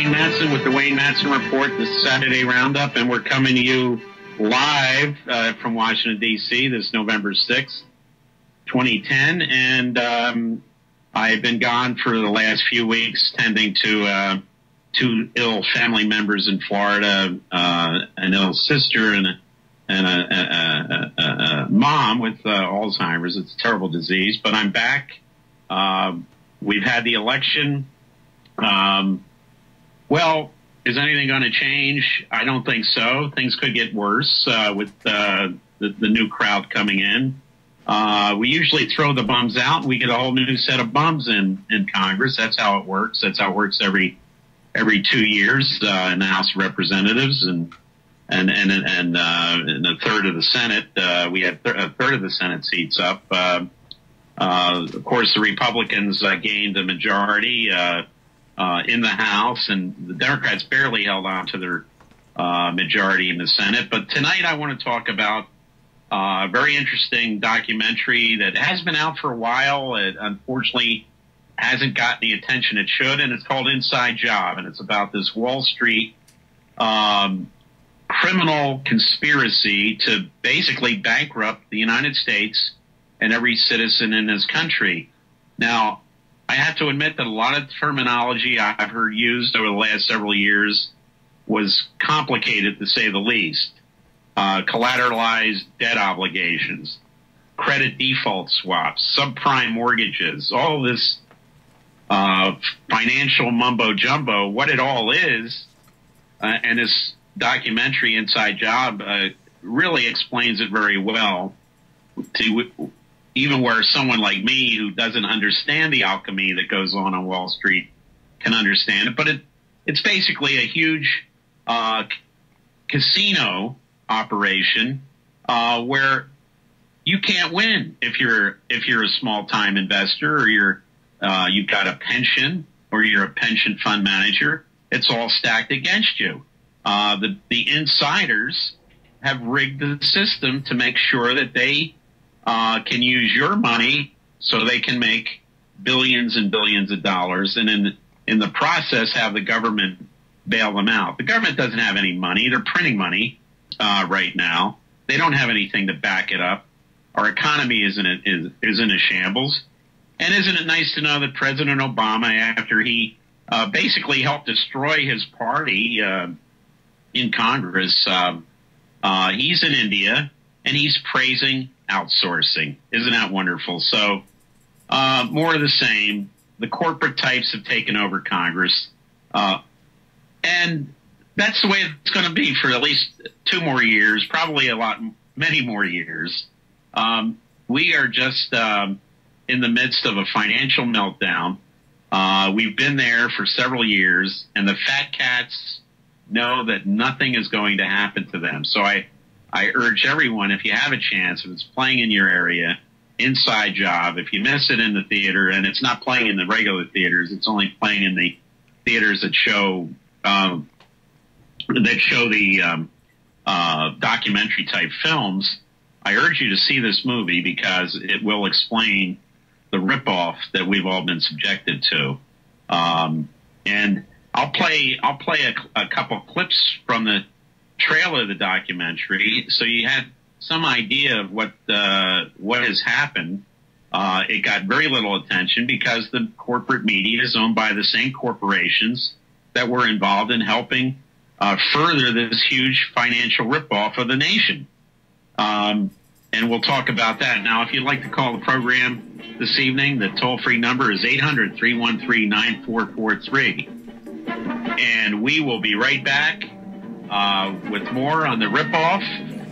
Wayne Madsen with the Wayne Madsen Report, the Saturday Roundup, and we're coming to you live from Washington, D.C. this November 6th, 2010, and I've been gone for the last few weeks tending to two ill family members in Florida, an ill sister and a mom with Alzheimer's. It's a terrible disease, but I'm back. We've had the election. Well, is anything going to change? I don't think so. Things could get worse with the new crowd coming in. We usually throw the bums out, and we get a whole new set of bums in Congress. That's how it works. That's how it works every 2 years in the House of Representatives and a third of the Senate. We had a third of the Senate seats up. Of course, the Republicans gained a majority in the House, and the Democrats barely held on to their majority in the Senate. But tonight I want to talk about a very interesting documentary that has been out for a while. It unfortunately hasn't gotten the attention it should, and it's called Inside Job, and it's about this Wall Street criminal conspiracy to basically bankrupt the United States and every citizen in this country. Now, I have to admit that a lot of terminology I've heard used over the last several years was complicated, to say the least. Collateralized debt obligations, credit default swaps, subprime mortgages, all this financial mumbo-jumbo, what it all is, and this documentary, Inside Job, really explains it very well, to even where someone like me who doesn't understand the alchemy that goes on Wall Street can understand it. But it's basically a huge casino operation where you can't win if you're a small-time investor, or you've got a pension, or you're a pension fund manager. It's all stacked against you. The insiders have rigged the system to make sure that they can use your money so they can make billions and billions of dollars, and in the process have the government bail them out. The government doesn't have any money. They're printing money right now. They don't have anything to back it up. Our economy is in a shambles. And isn't it nice to know that President Obama, after he basically helped destroy his party in Congress, he's in India and he's praising outsourcing. Isn't that wonderful? So more of the same. The corporate types have taken over Congress. And that's the way it's going to be for at least 2 more years, probably many more years. We are just in the midst of a financial meltdown. We've been there for several years, and the fat cats know that nothing is going to happen to them. So I urge everyone, if you have a chance, if it's playing in your area, Inside Job, if you miss it in the theater, and it's not playing in the regular theaters, it's only playing in the theaters that show the documentary type films, I urge you to see this movie because it will explain the ripoff that we've all been subjected to. And I'll play a couple clips from the trailer of the documentary, so you had some idea of what has happened. It got very little attention because the corporate media is owned by the same corporations that were involved in helping further this huge financial ripoff of the nation. And we'll talk about that. Now, if you'd like to call the program this evening, the toll-free number is 800-313-9443. And we will be right back with more on the ripoff,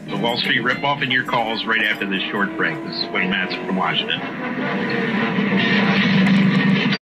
the Wall Street ripoff, and your calls right after this short break. This is Wayne Madsen from Washington.